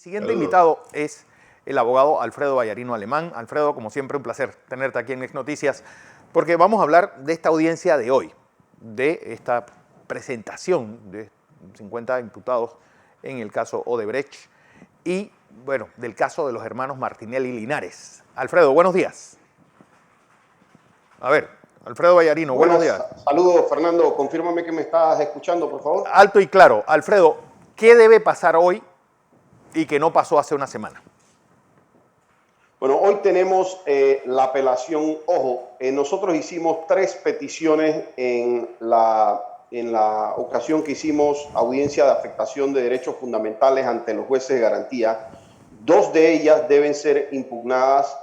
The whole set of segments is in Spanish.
Siguiente invitado es el abogado Alfredo Vallarino Alemán. Alfredo, como siempre, un placer tenerte aquí en Ex Noticias, porque vamos a hablar de esta audiencia de hoy, de esta presentación de 50 imputados en el caso Odebrecht y, bueno, del caso de los hermanos Martinelli Linares. Alfredo, buenos días. A ver, Alfredo Vallarino, buenos días. Saludos, Fernando. Confírmame que me estás escuchando, por favor. Alto y claro. Alfredo, ¿qué debe pasar hoy y que no pasó hace una semana? Bueno, hoy tenemos la apelación. Ojo, nosotros hicimos 3 peticiones en la ocasión que hicimos audiencia de afectación de derechos fundamentales ante los jueces de garantía. 2 de ellas deben ser impugnadas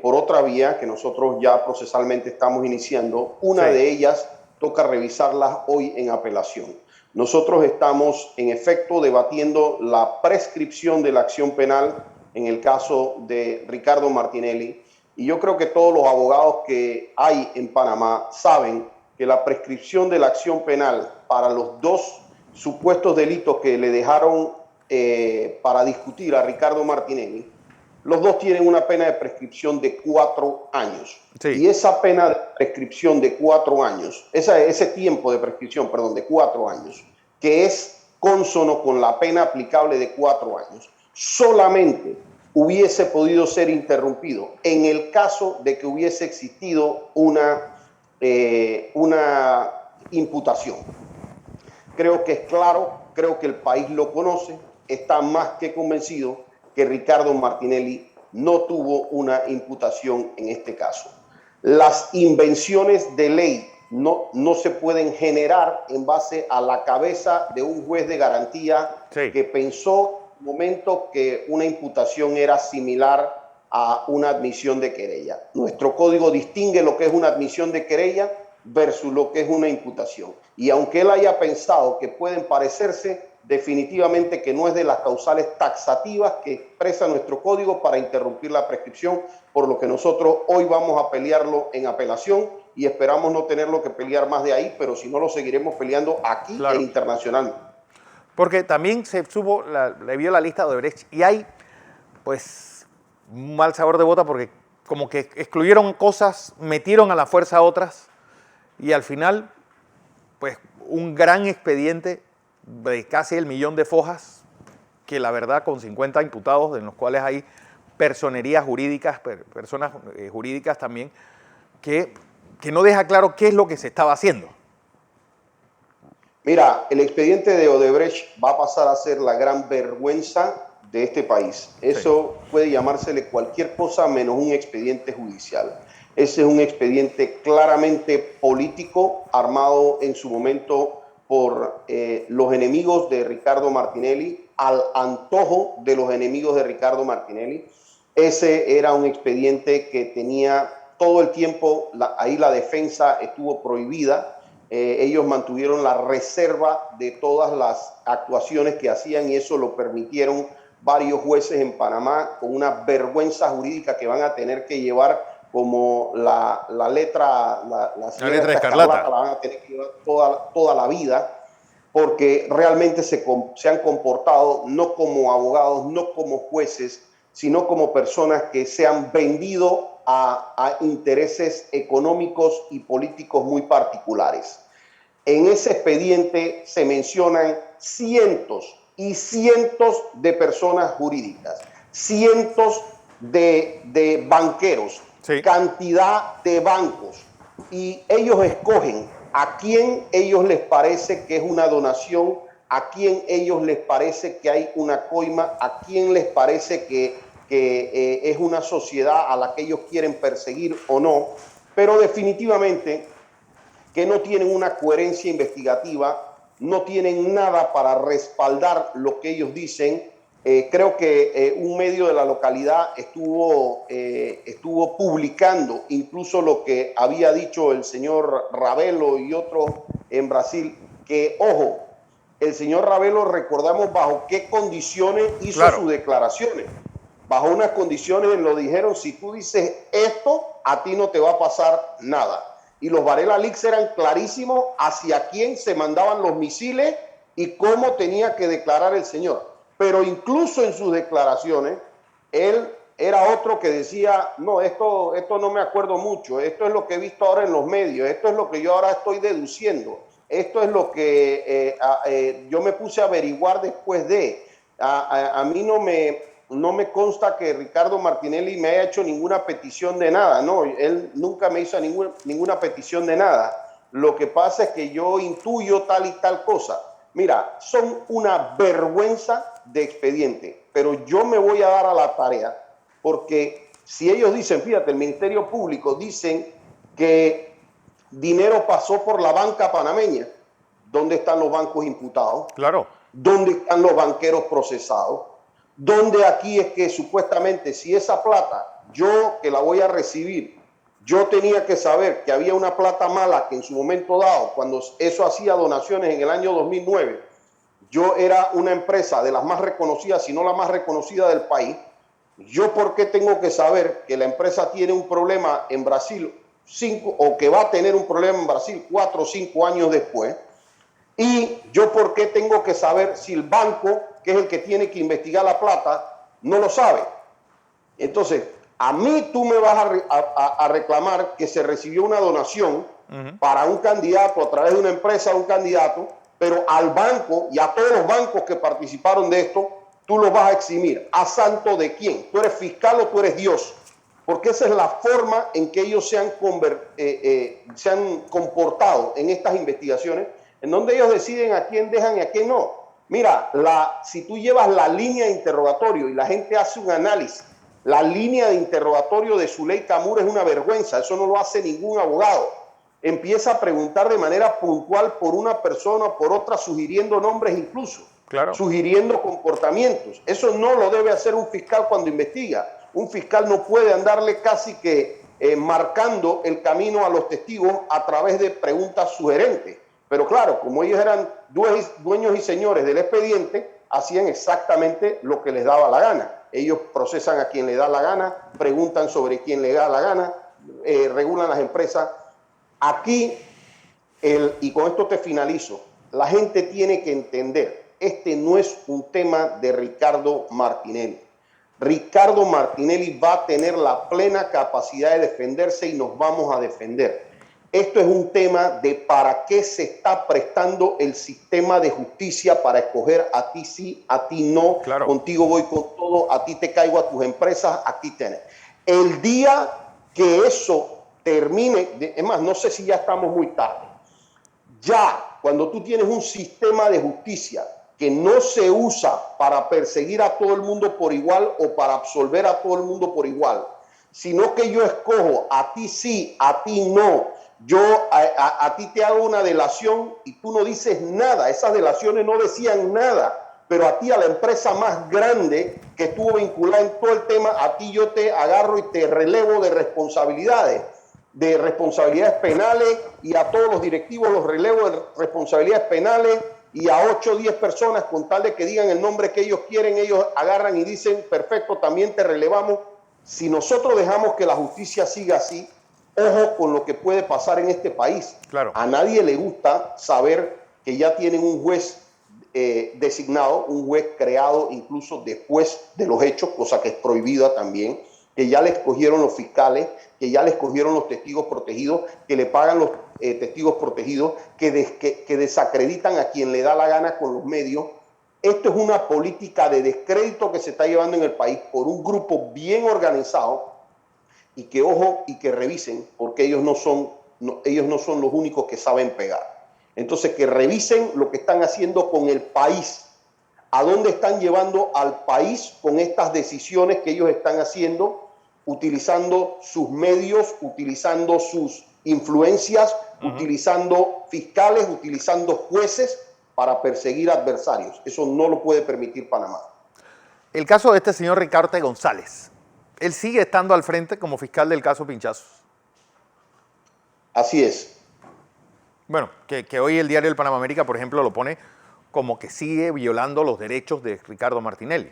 por otra vía que nosotros ya procesalmente estamos iniciando. Una de ellas toca revisarlas hoy en apelación. Nosotros estamos, en efecto, debatiendo la prescripción de la acción penal en el caso de Ricardo Martinelli. Y yo creo que todos los abogados que hay en Panamá saben que la prescripción de la acción penal para los 2 supuestos delitos que le dejaron para discutir a Ricardo Martinelli, los 2 tienen una pena de prescripción de 4 años. Sí. Y esa pena de prescripción de 4 años, ese tiempo de prescripción, perdón, de 4 años, que es cónsono con la pena aplicable de 4 años, solamente hubiese podido ser interrumpido en el caso de que hubiese existido una imputación. Creo que es claro, creo que el país lo conoce, está más que convencido que Ricardo Martinelli no tuvo una imputación en este caso. Las invenciones de ley no se pueden generar en base a la cabeza de un juez de garantía que pensó en un momento que una imputación era similar a una admisión de querella. Nuestro código distingue lo que es una admisión de querella versus lo que es una imputación. Y aunque él haya pensado que pueden parecerse, definitivamente que no es de las causales taxativas que expresa nuestro código para interrumpir la prescripción, por lo que nosotros hoy vamos a pelearlo en apelación y esperamos no tenerlo que pelear más de ahí, pero si no lo seguiremos peleando aquí e internacionalmente. Porque también se supo, le vio la lista de Odebrecht y hay, pues, un mal sabor de boca porque como que excluyeron cosas, metieron a la fuerza otras y al final, pues, un gran expediente de casi el 1.000.000 de fojas, que la verdad con 50 imputados, en los cuales hay personerías jurídicas, personas jurídicas también, que no deja claro qué es lo que se estaba haciendo. Mira, el expediente de Odebrecht va a pasar a ser la gran vergüenza de este país. Eso puede llamársele cualquier cosa menos un expediente judicial. Ese es un expediente claramente político, armado en su momento por los enemigos de Ricardo Martinelli, al antojo de los enemigos de Ricardo Martinelli. Ese era un expediente que tenía todo el tiempo, ahí la defensa estuvo prohibida. Ellos mantuvieron la reserva de todas las actuaciones que hacían y eso lo permitieron varios jueces en Panamá con una vergüenza jurídica que van a tener que llevar como la letra escarlata, la van a tener que llevar toda la vida, porque realmente se han comportado no como abogados, no como jueces, sino como personas que se han vendido a intereses económicos y políticos muy particulares. En ese expediente se mencionan cientos y cientos de personas jurídicas, cientos de banqueros, cantidad de bancos, y ellos escogen a quién ellos les parece que es una donación, a quién ellos les parece que hay una coima, a quién les parece que es una sociedad a la que ellos quieren perseguir o no, pero definitivamente que no tienen una coherencia investigativa, no tienen nada para respaldar lo que ellos dicen. Creo que un medio de la localidad estuvo publicando incluso lo que había dicho el señor Ravelo y otros en Brasil, que, ojo, el señor Ravelo, recordamos bajo qué condiciones hizo sus declaraciones. Bajo unas condiciones lo dijeron: si tú dices esto, a ti no te va a pasar nada. Y los Varela Leaks eran clarísimos hacia quién se mandaban los misiles y cómo tenía que declarar el señor. pero incluso en sus declaraciones, él era otro que decía, no, esto no me acuerdo mucho, esto es lo que he visto ahora en los medios, esto es lo que yo ahora estoy deduciendo, esto es lo que yo me puse a averiguar después de. A mí no me consta que Ricardo Martinelli me haya hecho ninguna petición de nada, no, él nunca me hizo ninguna petición de nada. Lo que pasa es que yo intuyo tal y tal cosa. Mira, son una vergüenza de expediente, pero yo me voy a dar a la tarea, porque si ellos dicen, fíjate, el Ministerio Público dicen que dinero pasó por la banca panameña, ¿dónde están los bancos imputados? Claro. ¿Dónde están los banqueros procesados? ¿Dónde aquí es que supuestamente si esa plata, yo que la voy a recibir, yo tenía que saber que había una plata mala que en su momento dado, cuando eso hacía donaciones en el año 2009, yo era una empresa de las más reconocidas, si no la más reconocida del país, yo por qué tengo que saber que la empresa tiene un problema en Brasil o que va a tener un problema en Brasil 4 o 5 años después, y yo por qué tengo que saber si el banco, que es el que tiene que investigar la plata, no lo sabe. Entonces, a mí tú me vas a reclamar que se recibió una donación para un candidato a través de una empresa, un candidato, pero al banco y a todos los bancos que participaron de esto, tú los vas a eximir. ¿A santo de quién? ¿Tú eres fiscal o tú eres Dios? Porque esa es la forma en que ellos se han comportado en estas investigaciones, en donde ellos deciden a quién dejan y a quién no. Mira, si tú llevas la línea de interrogatorio y la gente hace un análisis, la línea de interrogatorio de Zuleika Mur es una vergüenza, eso no lo hace ningún abogado. Empieza a preguntar de manera puntual por una persona, por otra, sugiriendo nombres incluso, claro, sugiriendo comportamientos. Eso no lo debe hacer un fiscal cuando investiga. Un fiscal no puede andarle casi que marcando el camino a los testigos a través de preguntas sugerentes. Pero claro, como ellos eran dueños y señores del expediente, hacían exactamente lo que les daba la gana. Ellos procesan a quien le da la gana, preguntan sobre quién le da la gana, regulan las empresas. Aquí, y con esto te finalizo, la gente tiene que entender, este no es un tema de Ricardo Martinelli. Ricardo Martinelli va a tener la plena capacidad de defenderse y nos vamos a defender. Esto es un tema de para qué se está prestando el sistema de justicia para escoger a ti sí, a ti no, claro. Contigo voy con todo, a ti te caigo a tus empresas, aquí tienes. El día que eso termine, es más, no sé si ya estamos muy tarde, ya cuando tú tienes un sistema de justicia que no se usa para perseguir a todo el mundo por igual o para absolver a todo el mundo por igual, sino que yo escojo a ti sí, a ti no, yo a ti te hago una delación y tú no dices nada, esas delaciones no decían nada, pero a ti, a la empresa más grande que estuvo vinculada en todo el tema, a ti yo te agarro y te relevo de responsabilidades penales, y a todos los directivos los relevo de responsabilidades penales, y a 8 o 10 personas con tal de que digan el nombre que ellos quieren, ellos agarran y dicen, perfecto, también te relevamos. Si nosotros dejamos que la justicia siga así, ojo con lo que puede pasar en este país. Claro. A nadie le gusta saber que ya tienen un juez designado, un juez creado incluso después de los hechos, cosa que es prohibida también, que ya le escogieron los fiscales, que ya le escogieron los testigos protegidos, que le pagan los testigos protegidos, que desacreditan a quien le da la gana con los medios. Esto es una política de descrédito que se está llevando en el país por un grupo bien organizado, y que ojo y que revisen, porque ellos no son los únicos que saben pegar. Entonces, que revisen lo que están haciendo con el país, a dónde están llevando al país con estas decisiones que ellos están haciendo, utilizando sus medios, utilizando sus influencias, utilizando fiscales, utilizando jueces para perseguir adversarios. Eso no lo puede permitir Panamá. El caso de este señor Ricardo González, él sigue estando al frente como fiscal del caso Pinchazos. Así es. Bueno, que hoy el diario El Panamá América, por ejemplo, lo pone como que sigue violando los derechos de Ricardo Martinelli.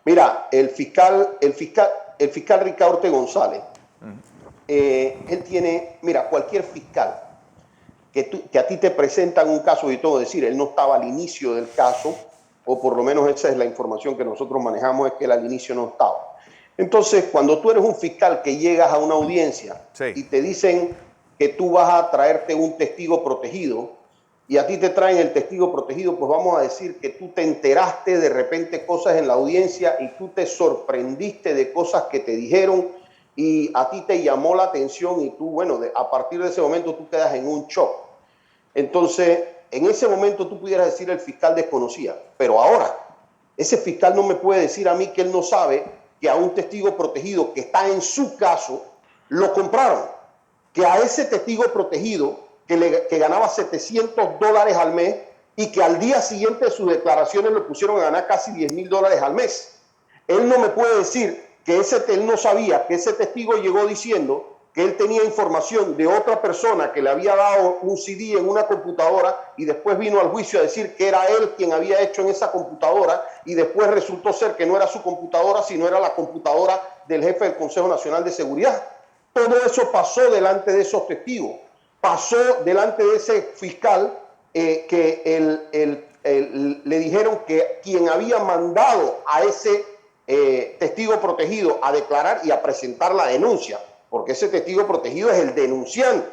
Mira, el fiscal Ricardo González, él tiene, mira, cualquier fiscal que a ti te presentan un caso, y todo decir, él no estaba al inicio del caso, o por lo menos esa es la información que nosotros manejamos, es que él al inicio no estaba. Entonces, cuando tú eres un fiscal que llegas a una audiencia Sí. y te dicen que tú vas a traerte un testigo protegido, y a ti te traen el testigo protegido, pues vamos a decir que tú te enteraste de repente cosas en la audiencia y tú te sorprendiste de cosas que te dijeron y a ti te llamó la atención y tú, bueno, a partir de ese momento tú quedas en un shock. Entonces, en ese momento tú pudieras decir el fiscal desconocía, pero ahora ese fiscal no me puede decir a mí que él no sabe que a un testigo protegido que está en su caso lo compraron, que a ese testigo protegido que ganaba $700 al mes y que al día siguiente de sus declaraciones lo pusieron a ganar casi $10,000 al mes. Él no me puede decir que él no sabía que ese testigo llegó diciendo que él tenía información de otra persona que le había dado un CD en una computadora y después vino al juicio a decir que era él quien había hecho en esa computadora y después resultó ser que no era su computadora, sino era la computadora del jefe del Consejo Nacional de Seguridad. Todo eso pasó delante de esos testigos. Pasó delante de ese fiscal que le dijeron que quien había mandado a ese testigo protegido a declarar y a presentar la denuncia, porque ese testigo protegido es el denunciante.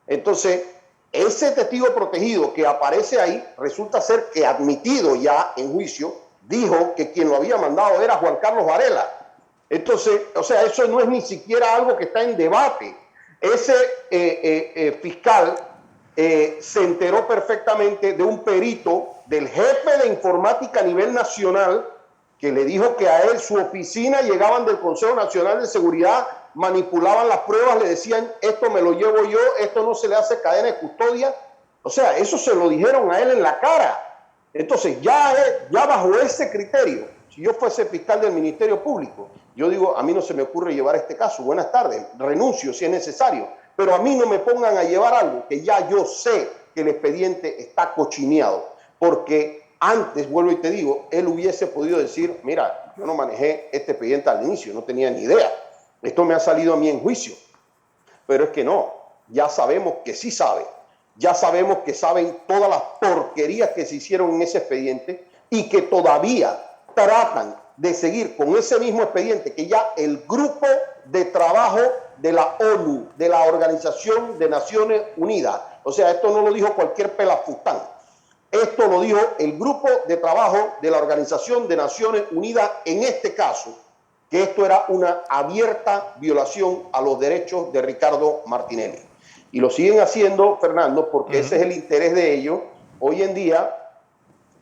Entonces, ese testigo protegido que aparece ahí resulta ser que admitido ya en juicio, dijo que quien lo había mandado era Juan Carlos Varela. Entonces, o sea, eso no es ni siquiera algo que está en debate. Ese fiscal se enteró perfectamente de un perito del jefe de informática a nivel nacional que le dijo que a él su oficina llegaban del Consejo Nacional de Seguridad, manipulaban las pruebas, le decían esto me lo llevo yo, esto no se le hace cadena de custodia. O sea, eso se lo dijeron a él en la cara. Entonces ya bajo ese criterio, si yo fuese fiscal del Ministerio Público, yo digo, a mí no se me ocurre llevar este caso, buenas tardes, renuncio si es necesario, pero a mí no me pongan a llevar algo que ya yo sé que el expediente está cochineado, porque antes, vuelvo y te digo, él hubiese podido decir, mira, yo no manejé este expediente al inicio, no tenía ni idea, esto me ha salido a mí en juicio, pero es que no, ya sabemos que sí sabe, ya sabemos que saben todas las porquerías que se hicieron en ese expediente y que todavía tratan de seguir con ese mismo expediente que ya el grupo de trabajo de la ONU, de la Organización de Naciones Unidas, o sea, esto no lo dijo cualquier pelafustán, esto lo dijo el grupo de trabajo de la Organización de Naciones Unidas en este caso, que esto era una abierta violación a los derechos de Ricardo Martinelli. Y lo siguen haciendo, Fernando, porque ese es el interés de ellos. Hoy en día,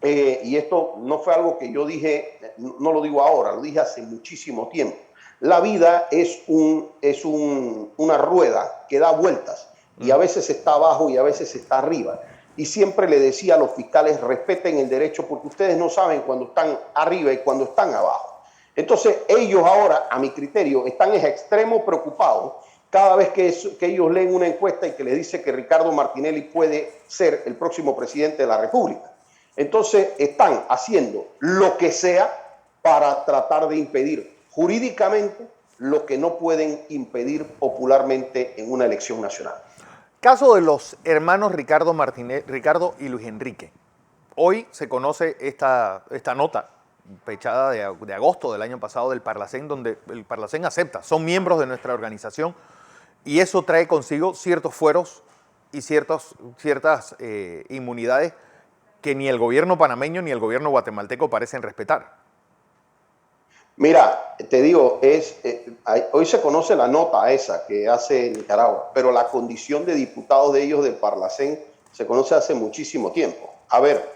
y esto no fue algo que yo dije, no lo digo ahora, lo dije hace muchísimo tiempo. La vida es una rueda que da vueltas y a veces está abajo y a veces está arriba. Y siempre le decía a los fiscales, respeten el derecho porque ustedes no saben cuando están arriba y cuando están abajo. Entonces ellos ahora, a mi criterio, están en extremo preocupados cada vez que ellos leen una encuesta y que les dice que Ricardo Martinelli puede ser el próximo presidente de la República. Entonces están haciendo lo que sea para tratar de impedir jurídicamente lo que no pueden impedir popularmente en una elección nacional. Caso de los hermanos Ricardo y Luis Enrique. Hoy se conoce esta nota fechada de agosto del año pasado del Parlacén, donde el Parlacén acepta, son miembros de nuestra organización y eso trae consigo ciertos fueros y ciertas inmunidades que ni el gobierno panameño ni el gobierno guatemalteco parecen respetar. Mira, te digo, hoy se conoce la nota esa que hace Nicaragua, pero la condición de diputados de ellos del Parlacén se conoce hace muchísimo tiempo. A ver,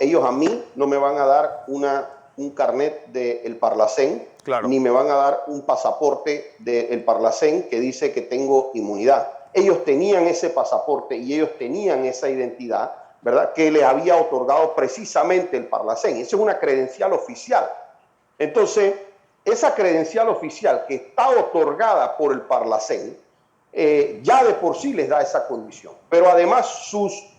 ellos a mí no me van a dar un carnet del Parlacén, claro, ni me van a dar un pasaporte del Parlacén que dice que tengo inmunidad. Ellos tenían ese pasaporte y ellos tenían esa identidad, ¿verdad?, que les había otorgado precisamente el Parlacén. Esa es una credencial oficial. Entonces, esa credencial oficial que está otorgada por el Parlacén, ya de por sí les da esa condición. Pero además sus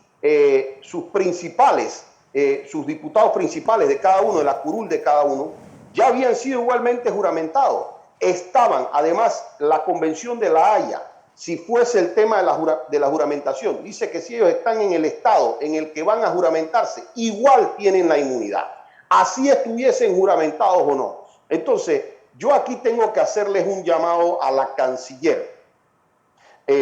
diputados principales de cada uno, de la curul de cada uno, ya habían sido igualmente juramentados. Estaban, además, la Convención de La Haya, si fuese el tema de la juramentación, dice que si ellos están en el estado en el que van a juramentarse, igual tienen la inmunidad. así estuviesen juramentados o no. Entonces, yo aquí tengo que hacerles un llamado a la canciller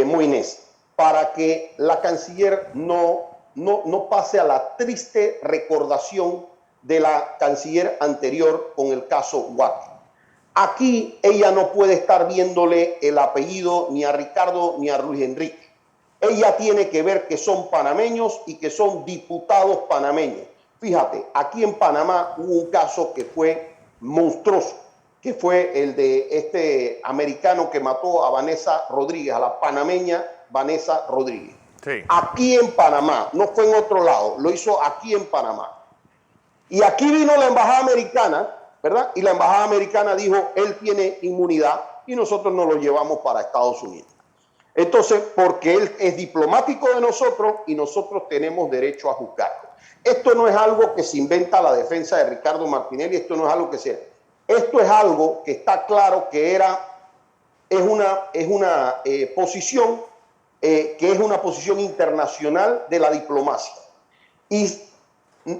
Moines, para que la canciller no pase a la triste recordación de la canciller anterior con el caso Watt. Aquí ella no puede estar viéndole el apellido ni a Ricardo ni a Luis Enrique. Ella tiene que ver que son panameños y que son diputados panameños. Fíjate, aquí en Panamá hubo un caso que fue monstruoso, que fue el de este americano que mató a Vanessa Rodríguez, a la panameña Vanessa Rodríguez. Sí. Aquí en Panamá, no fue en otro lado, lo hizo aquí en Panamá. Y aquí vino la embajada americana, ¿verdad? Y la embajada americana dijo, él tiene inmunidad y nosotros nos lo llevamos para Estados Unidos. Entonces, porque él es diplomático de nosotros y nosotros tenemos derecho a juzgarlo. Esto no es algo que se inventa la defensa de Ricardo Martinelli, esto no es algo que se... Esto es algo que está claro que es una posición que es una posición internacional de la diplomacia. Y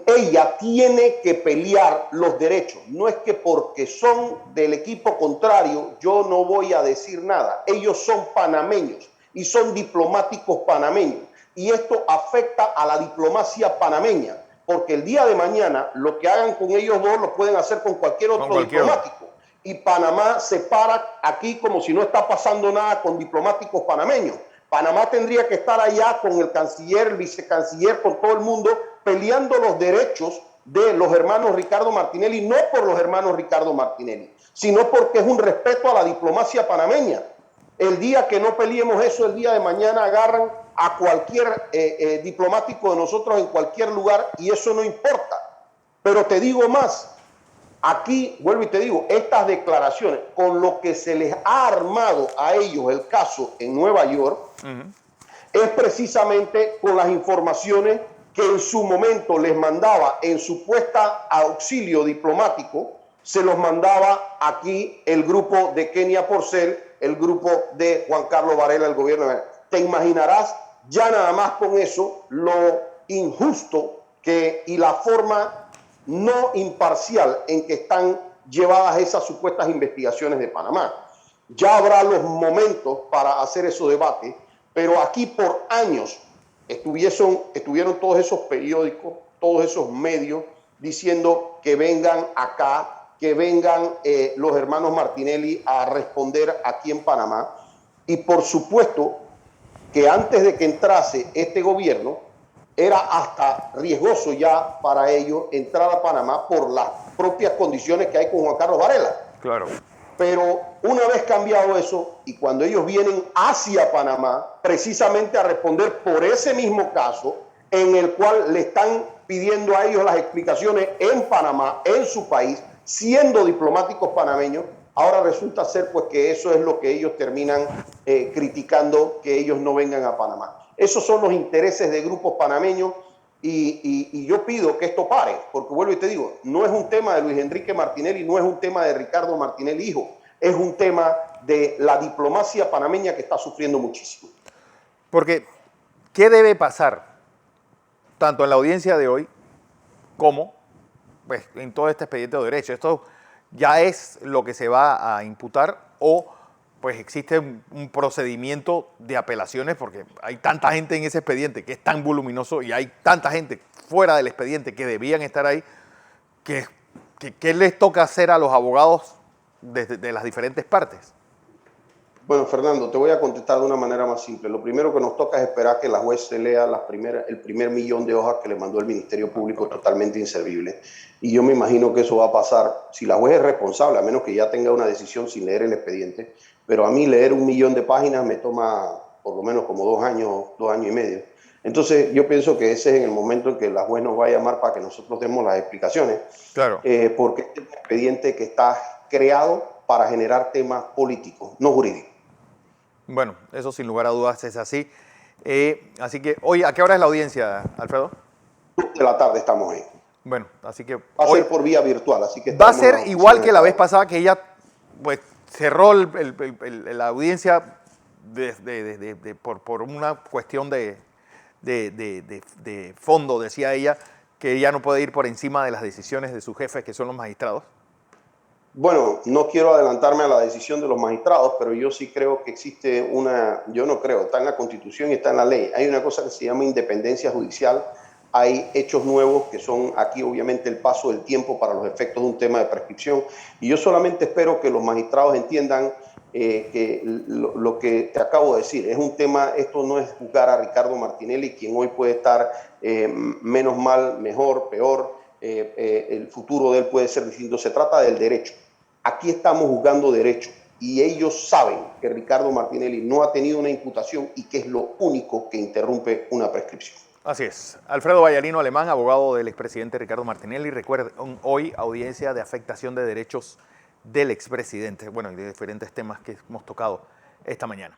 ella tiene que pelear los derechos. No es que porque son del equipo contrario yo no voy a decir nada. Ellos son panameños y son diplomáticos panameños. Y esto afecta a la diplomacia panameña, porque el día de mañana lo que hagan con ellos dos lo pueden hacer con cualquier otro diplomático. Y Panamá se para aquí como si no está pasando nada con diplomáticos panameños. Panamá tendría que estar allá con el canciller, el vicecanciller, con todo el mundo, peleando los derechos de los hermanos Ricardo Martinelli, no por los hermanos Ricardo Martinelli, sino porque es un respeto a la diplomacia panameña. El día que no peleemos eso, el día de mañana agarran a cualquier diplomático de nosotros en cualquier lugar y eso no importa. Pero te digo más, aquí, vuelvo y te digo, estas declaraciones, con lo que se les ha armado a ellos el caso en Nueva York, es precisamente con las informaciones que en su momento les mandaba en supuesta auxilio diplomático, se los mandaba aquí el grupo de Kenia Porcel, el grupo de Juan Carlos Varela, el gobierno. Te imaginarás ya nada más con eso lo injusto y la forma no imparcial en que están llevadas esas supuestas investigaciones de Panamá. Ya habrá los momentos para hacer esos debates, pero aquí por años estuvieron todos esos periódicos, todos esos medios diciendo que vengan acá, que vengan los hermanos Martinelli a responder aquí en Panamá. Y por supuesto que antes de que entrase este gobierno, era hasta riesgoso ya para ellos entrar a Panamá por las propias condiciones que hay con Juan Carlos Varela. Claro. Pero una vez cambiado eso, y cuando ellos vienen hacia Panamá, precisamente a responder por ese mismo caso, en el cual le están pidiendo a ellos las explicaciones en Panamá, en su país, siendo diplomáticos panameños, ahora resulta ser pues que eso es lo que ellos terminan criticando, que ellos no vengan a Panamá. Esos son los intereses de grupos panameños y yo pido que esto pare, porque vuelvo y te digo, no es un tema de Luis Enrique Martinelli, no es un tema de Ricardo Martinelli hijo, es un tema de la diplomacia panameña que está sufriendo muchísimo. Porque, ¿qué debe pasar tanto en la audiencia de hoy como pues, en todo este expediente de derecho? ¿Esto ya es lo que se va a imputar o pues existe un procedimiento de apelaciones? Porque hay tanta gente en ese expediente que es tan voluminoso y hay tanta gente fuera del expediente que debían estar ahí, ¿qué les toca hacer a los abogados de las diferentes partes? Bueno, Fernando, te voy a contestar de una manera más simple. Lo primero que nos toca es esperar que la juez se lea el primer millón de hojas que le mandó el Ministerio Público, totalmente inservible. Y yo me imagino que eso va a pasar, si la juez es responsable, a menos que ya tenga una decisión sin leer el expediente. Pero a mí leer 1 millón de páginas me toma por lo menos como 2 años y medio. Entonces yo pienso que ese es en el momento en que la juez nos va a llamar para que nosotros demos las explicaciones. Claro. Porque este es un expediente que está creado para generar temas políticos, no jurídicos. Bueno, eso sin lugar a dudas es así. Así que hoy, ¿a qué hora es la audiencia, Alfredo? 2 de la tarde estamos ahí. Bueno, así que... Va a ser por vía virtual, así que... Va a ser igual que la vez pasada, que ella pues cerró la audiencia por una cuestión de fondo, decía ella, que ya no puede ir por encima de las decisiones de sus jefes, que son los magistrados? Bueno, no quiero adelantarme a la decisión de los magistrados, pero yo sí creo que existe yo no creo, está en la Constitución y está en la ley. Hay una cosa que se llama independencia judicial, hay hechos nuevos que son aquí obviamente el paso del tiempo para los efectos de un tema de prescripción. Y yo solamente espero que los magistrados entiendan que lo que te acabo de decir es un tema, esto no es juzgar a Ricardo Martinelli, quien hoy puede estar menos mal, mejor, peor, el futuro de él puede ser distinto, se trata del derecho. Aquí estamos juzgando derecho y ellos saben que Ricardo Martinelli no ha tenido una imputación y que es lo único que interrumpe una prescripción. Así es. Alfredo Vallarino Alemán, abogado del expresidente Ricardo Martinelli. Recuerden, hoy audiencia de afectación de derechos del expresidente. Bueno, y de diferentes temas que hemos tocado esta mañana.